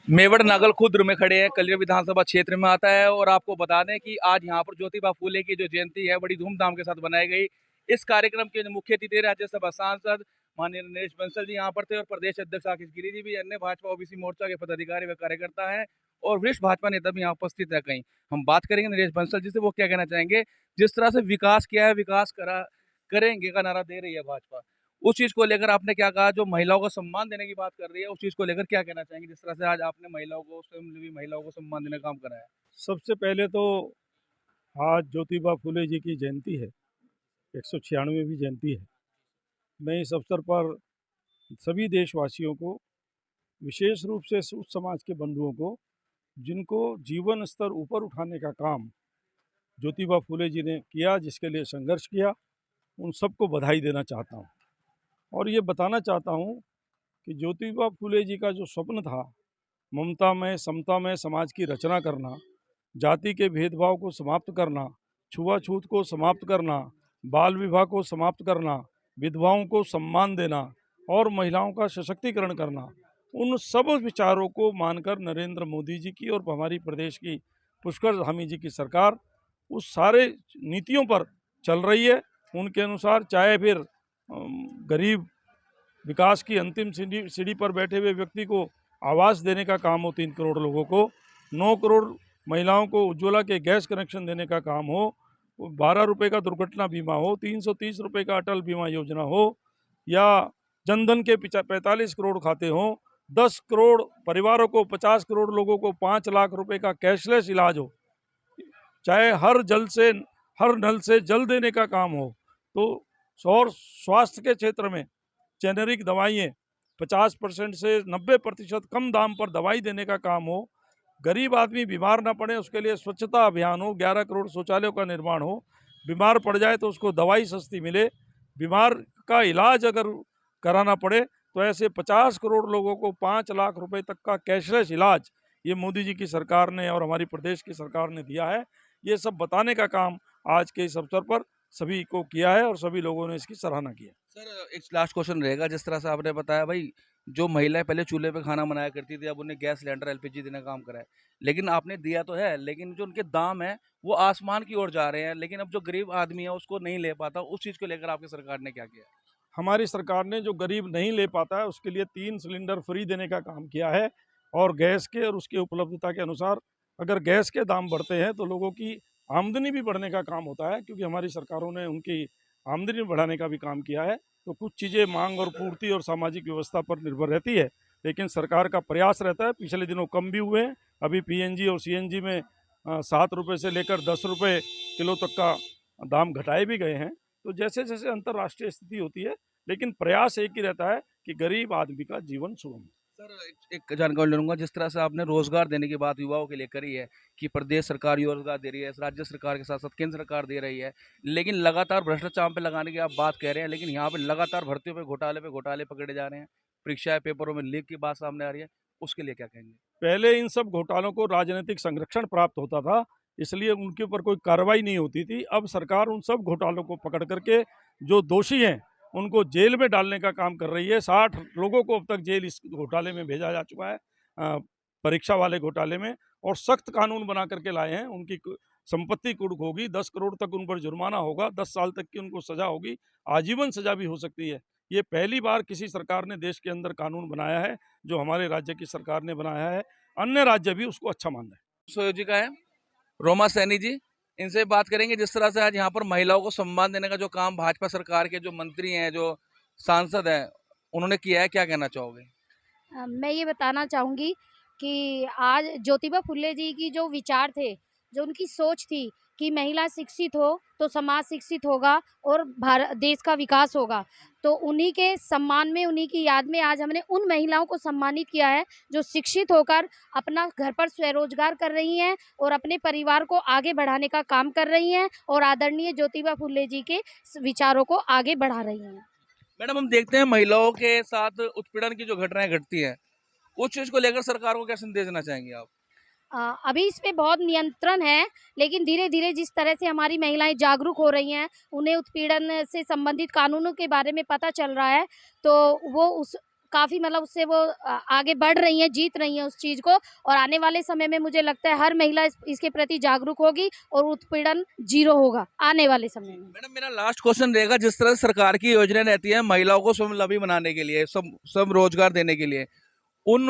मेवड़ नागल खुर्द में खड़े हैं, कलियर विधानसभा क्षेत्र में आता है। और आपको बता दें कि आज यहाँ पर ज्योतिबा फूले की जो जयंती है बड़ी धूमधाम के साथ बनाई गई। इस कार्यक्रम के मुख्य अतिथि राज्यसभा सांसद माननीय नरेश बंसल जी यहाँ पर थे और प्रदेश अध्यक्ष आशीष गिरी जी भी, अन्य भाजपा ओबीसी मोर्चा के पदाधिकारी व कार्यकर्ता हैं और वरिष्ठ भाजपा नेता भी यहाँ उपस्थित है। कहीं हम बात करेंगे नरेश बंसल जी से, वो क्या कहना चाहेंगे। जिस तरह से विकास किया है, विकास करा करेंगे का नारा दे रही है भाजपा, उस चीज को लेकर आपने क्या कहा। जो महिलाओं को सम्मान देने की बात कर रही है, उस चीज को लेकर क्या कहना चाहेंगे, जिस तरह से आज आपने महिलाओं को, स्वयं महिलाओं को सम्मान देने का काम करा है। सबसे पहले तो आज ज्योतिबा फूले जी की जयंती है, 196वीं जयंती है। मैं इस अवसर पर सभी देशवासियों को, विशेष रूप से उस समाज के बंधुओं को जिनको जीवन स्तर ऊपर उठाने का काम ज्योतिबा फूले जी ने किया, जिसके लिए संघर्ष किया, उन सबको बधाई देना चाहता हूँ। और ये बताना चाहता हूँ कि ज्योतिबा फूले जी का जो स्वप्न था, ममता में समता में समाज की रचना करना, जाति के भेदभाव को समाप्त करना, छुआछूत को समाप्त करना, बाल विवाह को समाप्त करना, विधवाओं को सम्मान देना और महिलाओं का सशक्तिकरण करना, उन सब विचारों को मानकर नरेंद्र मोदी जी की और हमारी प्रदेश की पुष्कर धामी जी की सरकार उस सारे नीतियों पर चल रही है। उनके अनुसार चाहे फिर गरीब विकास की अंतिम सीढ़ी पर बैठे हुए व्यक्ति को आवास देने का काम हो 3 करोड़ लोगों को, 9 करोड़ महिलाओं को उज्ज्वला के गैस कनेक्शन देने का काम हो, 12 रुपये का दुर्घटना बीमा हो, 330 रुपये का अटल बीमा योजना हो, या जनधन के 45 करोड़ खाते हों, 10 करोड़ परिवारों को, 50 करोड़ लोगों को 5 लाख रुपए का कैशलेस इलाज हो, चाहे हर नल से जल देने का काम हो, तो और स्वास्थ्य के क्षेत्र में जेनेरिक दवाइयाँ 50% से 90% कम दाम पर दवाई देने का काम हो, गरीब आदमी बीमार ना पड़े उसके लिए स्वच्छता अभियान हो, 11 करोड़ शौचालयों का निर्माण हो, बीमार पड़ जाए तो उसको दवाई सस्ती मिले, बीमार का इलाज अगर कराना पड़े तो ऐसे 50 करोड़ लोगों को 5 लाख रुपए तक का कैशलेस इलाज ये मोदी जी की सरकार ने और हमारी प्रदेश की सरकार ने दिया है। ये सब बताने का काम आज के इस अवसर पर सभी को किया है और सभी लोगों ने इसकी सराहना की है। सर एक लास्ट क्वेश्चन रहेगा। जिस तरह से आपने बताया भाई, जो महिलाएं पहले चूल्हे पे खाना बनाया करती थी, अब उन्हें गैस सिलेंडर एलपीजी देने का काम करा है, लेकिन आपने दिया तो है, लेकिन जो उनके दाम है वो आसमान की ओर जा रहे हैं, लेकिन अब जो गरीब आदमी है उसको नहीं ले पाता। उस चीज को लेकर आपकी सरकार ने क्या किया। हमारी सरकार ने जो गरीब नहीं ले पाता है उसके लिए 3 सिलेंडर फ्री देने का काम किया है। और गैस के और उसकी उपलब्धता के अनुसार अगर गैस के दाम बढ़ते हैं तो लोगों की आमदनी भी बढ़ने का काम होता है, क्योंकि हमारी सरकारों ने उनकी आमदनी बढ़ाने का भी काम किया है। तो कुछ चीज़ें मांग और पूर्ति और सामाजिक व्यवस्था पर निर्भर रहती है, लेकिन सरकार का प्रयास रहता है। पिछले दिनों कम भी हुए हैं, अभी पीएनजी और सीएनजी में 7 रुपये से लेकर 10 रुपये किलो तक का दाम घटाए भी गए हैं। तो जैसे जैसे अंतर्राष्ट्रीय स्थिति होती है, लेकिन प्रयास एक ही रहता है कि गरीब आदमी का जीवन सुगम। सर एक जानकारी लूंगा। जिस तरह से आपने रोजगार देने की बात युवाओं के लिए करी है कि प्रदेश सरकार रोजगार दे रही है, राज्य सरकार के साथ साथ केंद्र सरकार दे रही है, लेकिन लगातार भ्रष्टाचार पे लगाने की आप बात कह रहे हैं, लेकिन यहाँ पे लगातार भर्तियों पे घोटाले पकड़े जा रहे हैं, परीक्षाएं पेपरों में लीक की बात सामने आ रही है, उसके लिए क्या कहेंगे। पहले इन सब घोटालों को राजनीतिक संरक्षण प्राप्त होता था, इसलिए उनके ऊपर कोई कार्रवाई नहीं होती थी। अब सरकार उन सब घोटालों को पकड़ करके जो दोषी हैं उनको जेल में डालने का काम कर रही है। 60 लोगों को अब तक जेल इस घोटाले में भेजा जा चुका है, परीक्षा वाले घोटाले में, और सख्त कानून बना करके लाए हैं। उनकी संपत्ति कुर्क होगी, 10 करोड़ तक उन पर जुर्माना होगा, 10 साल तक की उनको सजा होगी, आजीवन सजा भी हो सकती है। ये पहली बार किसी सरकार ने देश के अंदर कानून बनाया है जो हमारे राज्य की सरकार ने बनाया है। अन्य राज्य भी उसको अच्छा मान रहे हैं। संयोजिका है रोमा सैनी जी, इनसे बात करेंगे। जिस तरह से आज यहाँ पर महिलाओं को सम्मान देने का जो काम भाजपा सरकार के जो मंत्री हैं, जो सांसद हैं, उन्होंने किया है, क्या कहना चाहोगे। मैं ये बताना चाहूँगी कि आज ज्योतिबा फुले जी की जो विचार थे, जो उनकी सोच थी कि महिला शिक्षित हो तो समाज शिक्षित होगा और भारत देश का विकास होगा। तो उन्हीं के सम्मान में, उन्हीं की याद में आज हमने उन महिलाओं को सम्मानित किया है जो शिक्षित होकर अपना घर पर स्वरोजगार कर रही हैं और अपने परिवार को आगे बढ़ाने का काम कर रही हैं और आदरणीय ज्योतिबा फुले जी के विचारों को आगे बढ़ा रही हैं। मैडम हम देखते हैं महिलाओं के साथ उत्पीड़न की जो घटनाएं घटती हैं, उस चीज को लेकर सरकार को क्या संदेश देना चाहेंगे आप। अभी इस पे बहुत नियंत्रण है, लेकिन धीरे-धीरे जिस तरह से हमारी महिलाएं जागरूक हो रही हैं, उन्हें उत्पीड़न से संबंधित कानूनों के बारे में पता चल रहा है, तो वो काफ़ी मतलब उससे वो आगे बढ़ रही हैं, जीत रही हैं उस चीज़ को, और आने वाले समय में मुझे लगता है हर महिला इसके प्रति जागरूक होगी और उत्पीड़न ज़ीरो होगा आने वाले समय में। मैडम मेरा लास्ट क्वेश्चन रहेगा, जिस तरह सरकार की योजना रहती है महिलाओं को स्वावलंबी बनाने के लिए, सब रोजगार देने के लिए, उन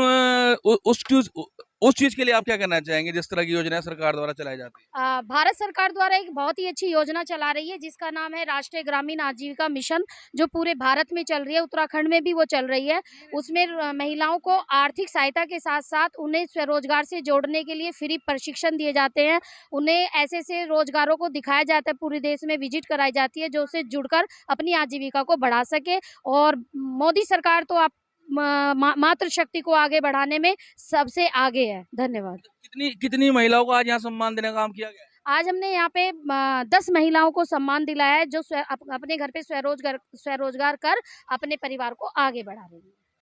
उस चीज के लिए आप क्या कहना चाहेंगे, जिस तरह की योजना सरकार द्वारा चलाई जाती है? भारत सरकार द्वारा एक बहुत ही अच्छी योजना चला रही है जिसका नाम है राष्ट्रीय ग्रामीण आजीविका मिशन, जो पूरे भारत में चल रही है, उत्तराखंड में भी वो चल रही है। उसमें महिलाओं को आर्थिक सहायता के साथ-साथ उन्हें स्वरोजगार से जोड़ने के लिए फ्री प्रशिक्षण दिए जाते हैं। उन्हें ऐसे-ऐसे रोजगारों को दिखाया जाता है, पूरे देश में विजिट कराई जाती है, जो उससे जुड़कर अपनी आजीविका को बढ़ा सके। और मोदी सरकार तो आप मातृशक्ति को आगे बढ़ाने में सबसे आगे है। धन्यवाद। कितनी कितनी महिलाओं को आज यहाँ सम्मान देने का काम किया गया है? आज हमने यहाँ पे 10 महिलाओं को सम्मान दिलाया है जो अपने घर पे स्वरोजगार कर अपने परिवार को आगे बढ़ा रही हैं।